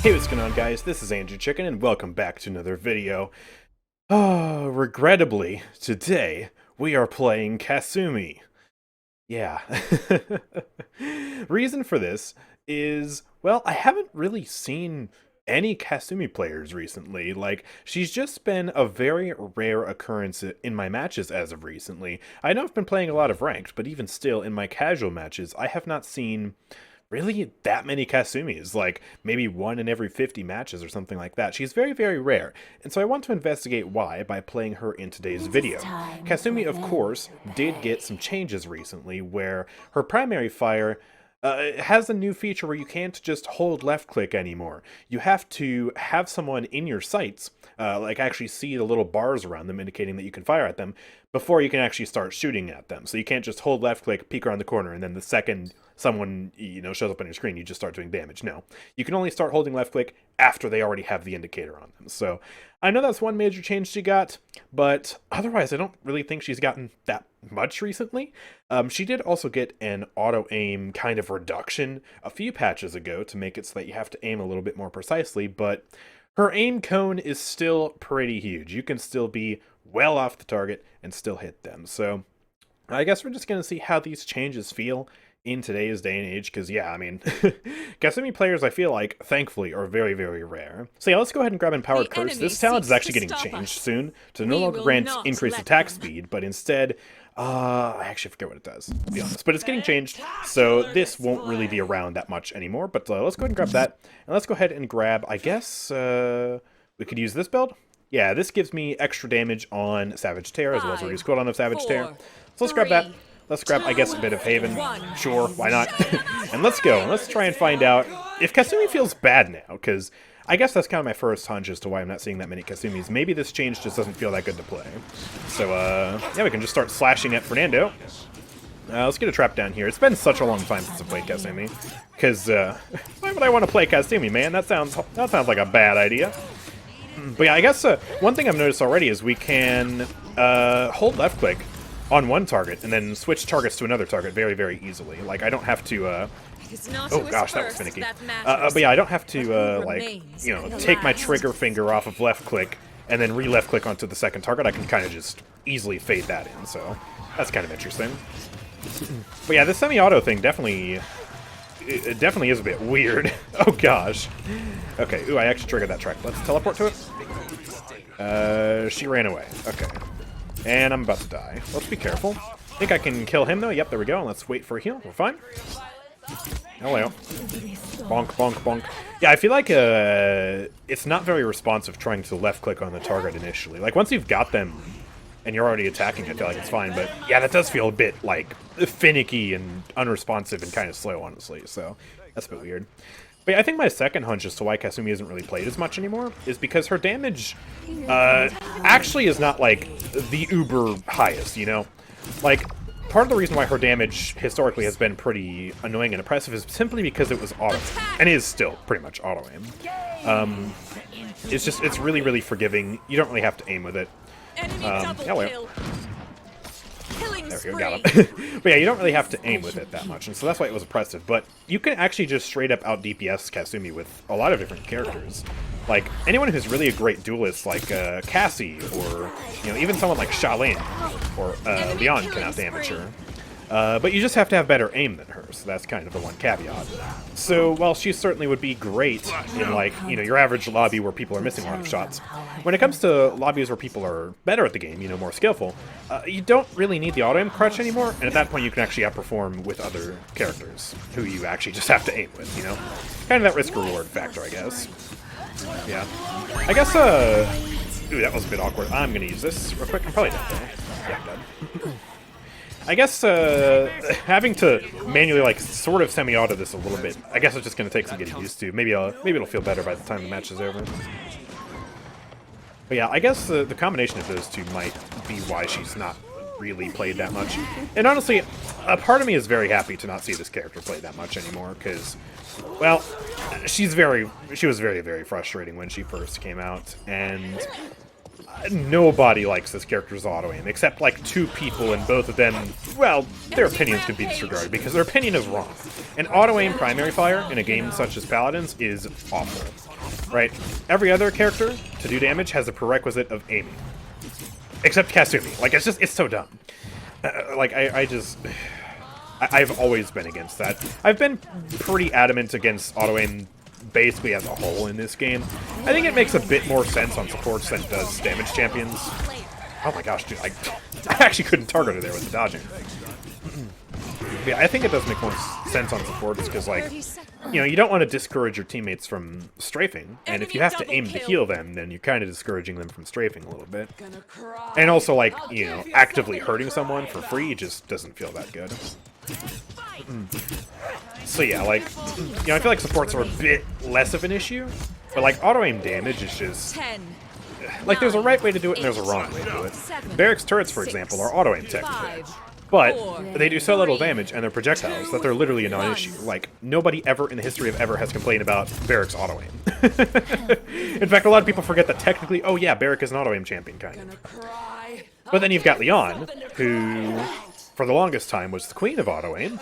Hey, what's going on, guys? This is AndrewChicken, and welcome back to another video. Regrettably, today, we are playing Kasumi. Yeah. Reason for this is, well, I haven't really seen any Kasumi players recently. Like, she's just been a very rare occurrence in my matches as of recently. I know I've been playing a lot of ranked, but even still, in my casual matches, I have not seen really that many Kasumis, like maybe one in every 50 matches or something like that. She's very, very rare, and so I want to investigate why by playing her in today's video. Kasumi, of course, did get some changes recently where her primary fire has a new feature where you can't just hold left click anymore. You have to have someone in your sights, like actually see the little bars around them indicating that you can fire at them before you can actually start shooting at them. So you can't just hold left click, peek around the corner, and then the second someone, shows up on your screen, you just start doing damage. No. You can only start holding left click after they already have the indicator on them. So I know that's one major change she got, but otherwise I don't really think she's gotten that much recently. She did also get an auto-aim kind of reduction a few patches ago to make it so that you have to aim a little bit more precisely, but her aim cone is still pretty huge. You can still be well off the target and still hit them. So I guess we're just going to see how these changes feel in today's day and age, because yeah, I mean, Kasumi players, I feel like, thankfully, are very, very rare. So yeah, let's go ahead and grab Empowered Curse. This talent is actually getting changed soon to no longer grant increased attack speed, but instead, I actually forget what it does, to be honest. But it's getting changed, so this won't really be around that much anymore. But let's go ahead and grab that, and let's go ahead and grab, I guess, we could use this build? Yeah, this gives me extra damage on Savage Tear, as well as reduced cooldown of Savage Tear. So let's grab that. Let's grab, I guess, a bit of Haven. Sure, why not? And let's go. Let's try and find out if Kasumi feels bad now, because I guess that's kind of my first hunch as to why I'm not seeing that many Kasumis. Maybe this change just doesn't feel that good to play. So, yeah, we can just start slashing at Fernando. Let's get a trap down here. It's been such a long time since I played Kasumi, because, why would I want to play Kasumi, man? That sounds like a bad idea. But yeah, I guess one thing I've noticed already is we can hold left click on one target and then switch targets to another target very, very easily. Like, I don't have to, oh gosh, that was finicky. But yeah, I don't have to, take my trigger finger off of left click and then re-left click onto the second target. I can kind of just easily fade that in, so that's kind of interesting. But yeah, this semi-auto thing definitely, it definitely is a bit weird. Oh gosh. Okay, ooh, I actually triggered that track. Let's teleport to it. She ran away. Okay. And I'm about to die. Let's be careful. Think I can kill him, though? Yep, there we go. Let's wait for a heal. We're fine. Hello. Bonk, bonk, bonk. Yeah, I feel like it's not very responsive trying to left-click on the target initially. Like, once you've got them and you're already attacking, I feel like it's fine. But, yeah, that does feel a bit, like, finicky and unresponsive and kind of slow, honestly. So, that's a bit weird. But yeah, I think my second hunch as to why Kasumi isn't really played as much anymore is because her damage actually is not, like, the uber highest, you know? Like, part of the reason why her damage historically has been pretty annoying and oppressive is simply because it was auto-aim, and is still pretty much auto-aim. It's really, really forgiving. You don't really have to aim with it. Hello. There we go, got him. But yeah, you don't really have to aim with it that much, and so that's why it was oppressive. But you can actually just straight up out DPS Kasumi with a lot of different characters. Like, anyone who's really a great duelist, like Cassie, or even someone like Shaolin, or Leon can out-damage her. But you just have to have better aim than her, so that's kind of the one caveat. So, while she certainly would be great in, like, your average lobby where people are missing a lot of shots, when it comes to lobbies where people are better at the game, more skillful, you don't really need the auto-aim crutch anymore, and at that point you can actually outperform with other characters, who you actually just have to aim with, Kind of that risk-reward factor, I guess. Yeah. I guess, ooh, that was a bit awkward. I'm gonna use this real quick. I'm probably dead, though. Yeah, I'm dead. I guess having to manually, like, sort of semi-auto this a little bit, I guess it's just going to take some getting used to. Maybe it'll feel better by the time the match is over. But yeah, I guess the combination of those two might be why she's not really played that much. And honestly, a part of me is very happy to not see this character play that much anymore, because, well, she was very, very frustrating when she first came out, and nobody likes this character's auto-aim, except, like, two people, and both of them, well, their opinions could be disregarded, because their opinion is wrong. An auto-aim primary fire in a game such as Paladins is awful. right? Every other character to do damage has a prerequisite of aiming. Except Kasumi. Like, it's so dumb. Like, I've always been against that. I've been pretty adamant against auto-aim basically as a whole in this game. I think it makes a bit more sense on supports than it does damage champions. Oh my gosh, dude, I actually couldn't target her there with the dodging. Yeah, I think it does make more sense on supports because, like, you know, you don't want to discourage your teammates from strafing, and if you have to aim to heal them, then you're kind of discouraging them from strafing a little bit. And also, like, you know, actively hurting someone for free just doesn't feel that good. So yeah, like, you know, I feel like supports are a bit less of an issue, but like auto-aim damage is just... Like, there's a right way to do it and there's a wrong way to do it. Barracks turrets, for example, are auto-aim technically. But they do so little damage and they're projectiles that they're literally a non-issue. Like, nobody ever in the history of ever has complained about Barracks auto-aim. In fact, a lot of people forget that technically, oh yeah, Barrack is an auto-aim champion, kind of. But then you've got Leon, who, for the longest time, was the queen of auto-aim.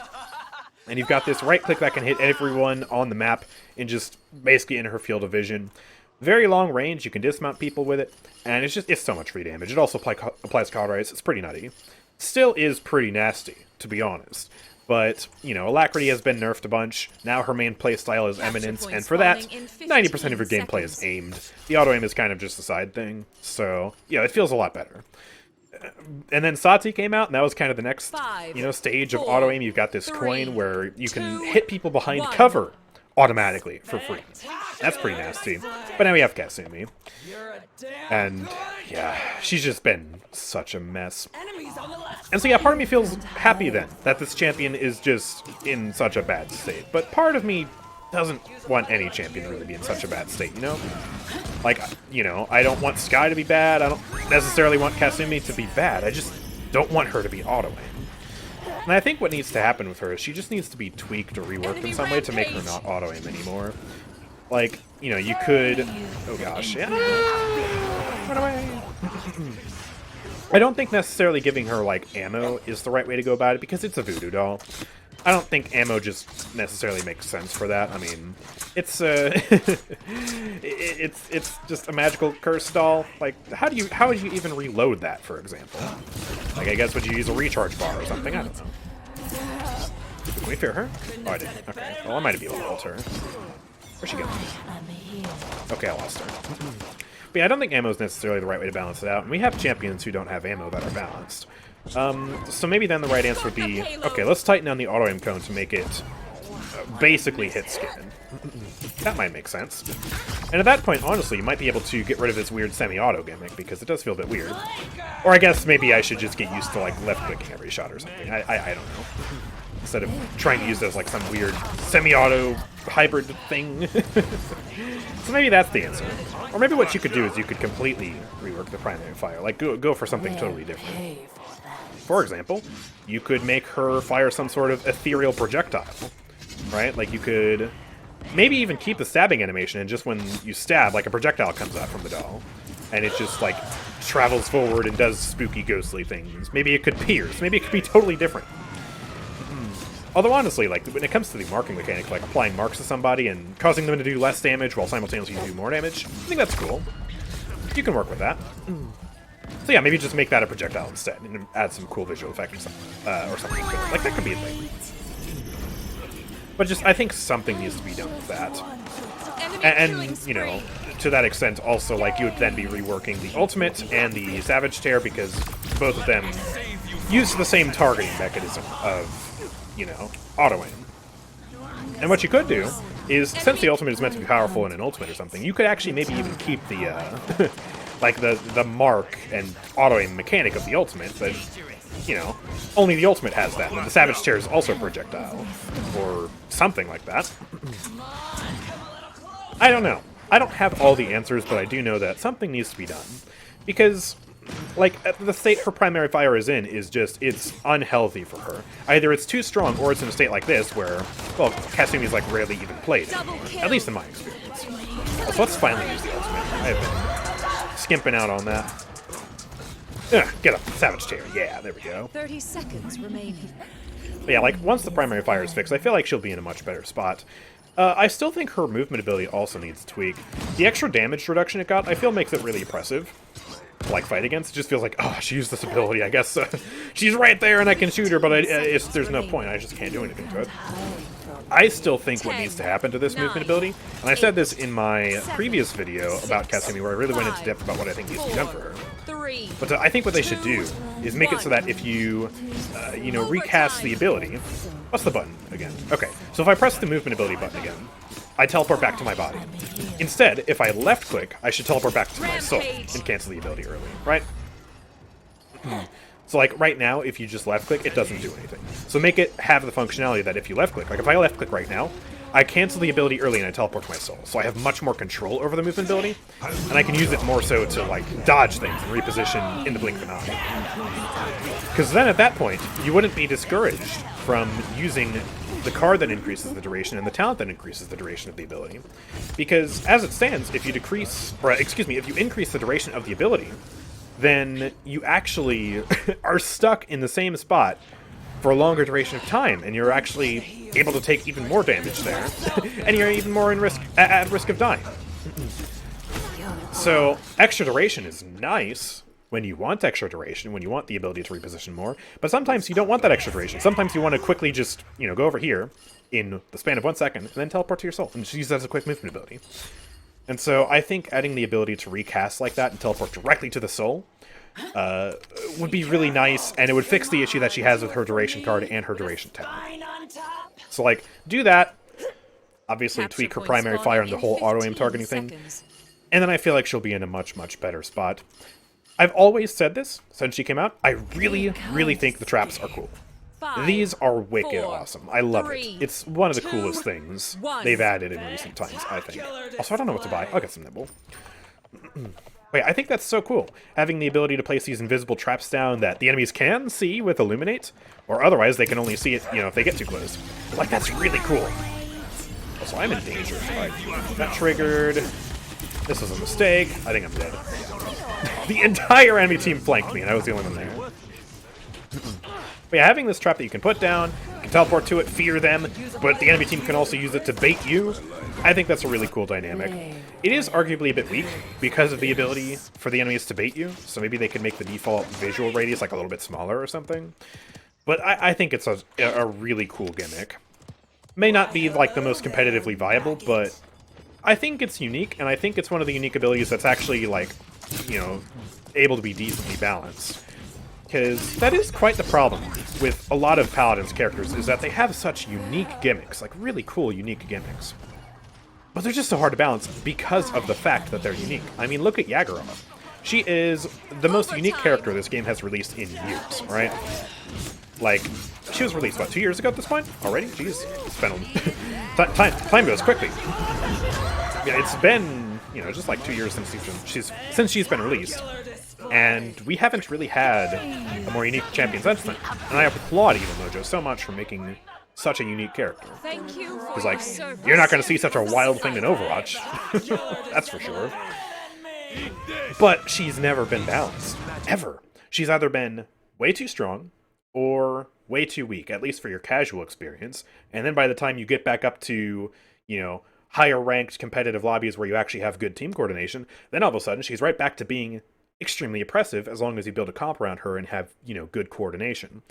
And you've got this right-click that can hit everyone on the map in just basically in her field of vision. Very long range, you can dismount people with it, and it's so much free damage. It also applies cauterize, it's pretty nutty. Still is pretty nasty, to be honest. But, you know, Alacrity has been nerfed a bunch. Now her main playstyle is Eminence, and for that, 90% of your gameplay is aimed. The auto-aim is kind of just a side thing, so, yeah, it feels a lot better. And then Sati came out, and that was kind of the next, you know, stage of auto-aim. You've got this coin where you can hit people behind cover automatically for free. That's pretty nasty. But now we have Kasumi. And, yeah, she's just been such a mess. And so, yeah, part of me feels happy then that this champion is just in such a bad state. But part of me doesn't want any champion to really be in such a bad state, you know? Like, you know, I don't want Sky to be bad. I don't necessarily want Kasumi to be bad. I just don't want her to be auto-aim. And I think what needs to happen with her is she just needs to be tweaked or reworked in some way to make her not auto-aim anymore. Like, you know, you could... Oh gosh, yeah. Run away. I don't think necessarily giving her, like, ammo is the right way to go about it, because it's a voodoo doll. I don't think ammo just necessarily makes sense for that. I mean, it's it's just a magical curse doll. Like, how would you even reload that, for example? Like, I guess would you use a recharge bar or something? I don't know. Can we fear her? Oh, I didn't. Okay. Well, I might be able to ult her. Where's she going? Okay, I lost her. But yeah, I don't think ammo is necessarily the right way to balance it out. And we have champions who don't have ammo that are balanced. So maybe then the right answer would be, okay, let's tighten down the auto-aim cone to make it basically hit skin. That might make sense. And at that point, honestly, you might be able to get rid of this weird semi-auto gimmick, because it does feel a bit weird. Or I guess maybe I should just get used to, like, left-clicking every shot or something. I don't know. Instead of trying to use it as, like, some weird semi-auto hybrid thing. So maybe that's the answer. Or maybe what you could do is you could completely rework the primary fire. Like, go for something totally different. For example, you could make her fire some sort of ethereal projectile, right? Like, you could maybe even keep the stabbing animation, and just when you stab, like, a projectile comes out from the doll. And it just, like, travels forward and does spooky, ghostly things. Maybe it could pierce. Maybe it could be totally different. Although, honestly, like, when it comes to the marking mechanic, like applying marks to somebody and causing them to do less damage while simultaneously do more damage, I think that's cool. You can work with that. So yeah, maybe just make that a projectile instead, and add some cool visual effect or something. Like, that could be a thing. But just, I think something needs to be done with that. And you know, to that extent, also, like, you would then be reworking the ultimate and the Savage Tear, because both of them use the same targeting mechanism of, you know, auto-aim. And what you could do is, since the ultimate is meant to be powerful in an ultimate or something, you could actually maybe even keep the, like, the mark and auto-aim mechanic of the ultimate, but, you know, only the ultimate has that, and the Savage Tear is also a projectile, or something like that. I don't know. I don't have all the answers, but I do know that something needs to be done. Because, like, the state her primary fire is in is just, it's unhealthy for her. Either it's too strong, or it's in a state like this, where, well, Kasumi's, like, rarely even played anymore, at least in my experience. So let's finally use the ultimate. I've been skimping out on that. Get up, Savage Tear. Yeah, there we go. 30 seconds remaining. But yeah, like, once the primary fire is fixed, I feel like she'll be in a much better spot. I still think her movement ability also needs a tweak. The extra damage reduction it got, I feel makes it really impressive to, like, fight against. It just feels like, oh, she used this ability, I guess. She's right there and I can shoot her, but there's no point. I just can't do anything to it. I still think what needs to happen to this movement ability, and I said this in my previous video about Kasumi, where I really went into depth about what I think needs to be done for her. But I think what they should do is make it so that if you, recast the ability... What's the button again? Okay, so if I press the movement ability button again, I teleport back to my body. Instead, if I left-click, I should teleport back to my soul and cancel the ability early, right? So, like, right now, if you just left-click, it doesn't do anything. So make it have the functionality that if you left-click, like if I left-click right now, I cancel the ability early and I teleport to my soul. So I have much more control over the movement ability, and I can use it more so to, like, dodge things and reposition in the blink of an eye. Because then at that point, you wouldn't be discouraged from using the card that increases the duration and the talent that increases the duration of the ability. Because as it stands, if you if you increase the duration of the ability, then you actually are stuck in the same spot for a longer duration of time, and you're actually able to take even more damage there, and you're even more at risk of dying. So extra duration is nice when you want extra duration, when you want the ability to reposition more, but sometimes you don't want that extra duration. Sometimes you want to quickly just, go over here in the span of 1 second, and then teleport to your soul, and just use that as a quick movement ability. And so I think adding the ability to recast like that and teleport directly to the soul would be really nice, and it would fix the issue that she has with her duration card and her duration talent. So, like, do that. Obviously, tweak her primary fire and the whole auto-aim targeting thing. And then I feel like she'll be in a much, much better spot. I've always said this since she came out. I really, really think the traps are cool. These are wicked awesome. I love it. It's one of the coolest things they've added in recent times, I think. Also, I don't know what to buy. I'll get some nibble. Wait, I think that's so cool. Having the ability to place these invisible traps down that the enemies can see with Illuminate, or otherwise they can only see it, if they get too close. Like, that's really cool. Also, I'm in danger. Right. That triggered. This was a mistake. I think I'm dead. The entire enemy team flanked me, and I was the only one there. But yeah, having this trap that you can put down, you can teleport to it, fear them, but the enemy team can also use it to bait you. I think that's a really cool dynamic. It is arguably a bit weak because of the ability for the enemies to bait you, so maybe they could make the default visual radius like a little bit smaller or something. But I think it's a really cool gimmick. May not be like the most competitively viable, but I think it's unique, and I think it's one of the unique abilities that's actually, like, able to be decently balanced. Because that is quite the problem with a lot of Paladins characters, is that they have such unique gimmicks, like really cool unique gimmicks. But they're just so hard to balance because of the fact that they're unique. I mean, look at Yagura. She is the most unique character this game has released in years, right? Like, she was released, what, 2 years ago at this point? Already? Jeez, it's been time goes quickly. Yeah, it's been, just like 2 years since she's been released. And we haven't really had a more unique champion since then. And I applaud Evil Mojo so much for making such a unique character. Because, like, you're not going to see such a wild thing in Overwatch. That's for sure. But she's never been balanced. Ever. She's either been way too strong or way too weak, at least for your casual experience. And then by the time you get back up to, higher ranked competitive lobbies where you actually have good team coordination, then all of a sudden she's right back to being extremely oppressive as long as you build a comp around her and have, good coordination.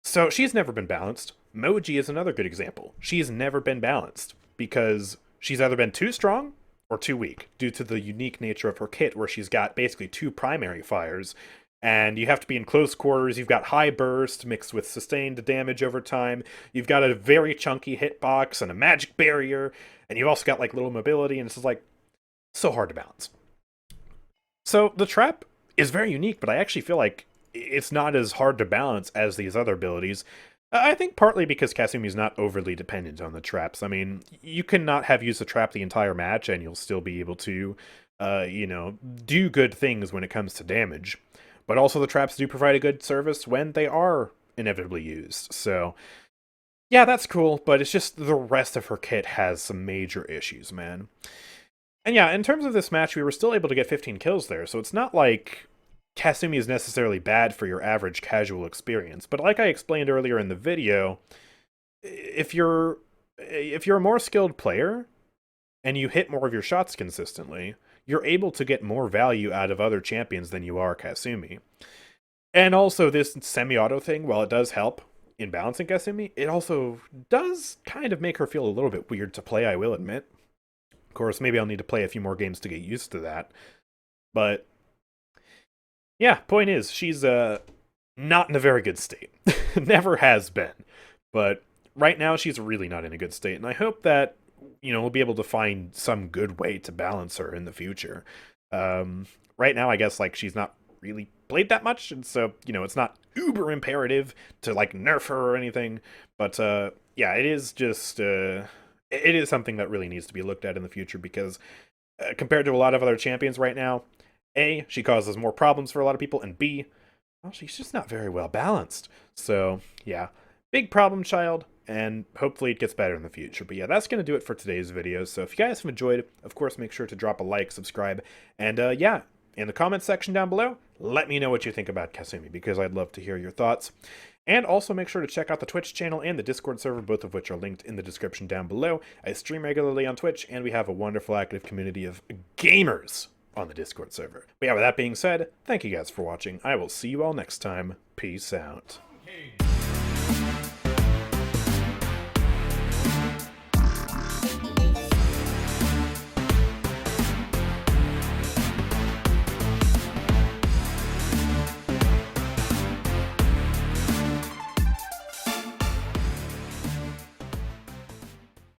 So she's never been balanced. Moji is another good example. She's never been balanced because she's either been too strong or too weak due to the unique nature of her kit, where she's got basically 2 primary fires, and you have to be in close quarters. You've got high burst mixed with sustained damage over time. You've got a very chunky hitbox and a magic barrier, and you've also got, like, little mobility, and it's just, like, so hard to balance. So the trap is very unique, but I actually feel like it's not as hard to balance as these other abilities. I think partly because Kasumi's not overly dependent on the traps. I mean, you cannot have used the trap the entire match and you'll still be able to, do good things when it comes to damage. But also the traps do provide a good service when they are inevitably used. So, yeah, that's cool, but it's just the rest of her kit has some major issues, man. And yeah, in terms of this match, we were still able to get 15 kills there, so it's not like Kasumi is necessarily bad for your average casual experience. But like I explained earlier in the video, if you're if you're a more skilled player and you hit more of your shots consistently, you're able to get more value out of other champions than you are Kasumi. And also, this semi-auto thing, while it does help in balancing Kasumi, it also does kind of make her feel a little bit weird to play, I will admit. Of course, maybe I'll need to play a few more games to get used to that. But yeah, point is, she's not in a very good state. Never has been. But right now, she's really not in a good state. And I hope that, we'll be able to find some good way to balance her in the future. Right now, I guess, like, she's not really played that much. And so, it's not uber imperative to, like, nerf her or anything. But, yeah, it is just, it is something that really needs to be looked at in the future because compared to a lot of other champions right now, A, she causes more problems for a lot of people, and B, well, she's just not very well balanced. So, yeah, big problem child, and hopefully it gets better in the future. But yeah, that's going to do it for today's video. So if you guys have enjoyed, of course, make sure to drop a like, subscribe, and yeah, in the comments section down below, let me know what you think about Kasumi, because I'd love to hear your thoughts. And also make sure to check out the Twitch channel and the Discord server, both of which are linked in the description down below. I stream regularly on Twitch, and we have a wonderful active community of gamers on the Discord server. But yeah, with that being said, thank you guys for watching. I will see you all next time. Peace out.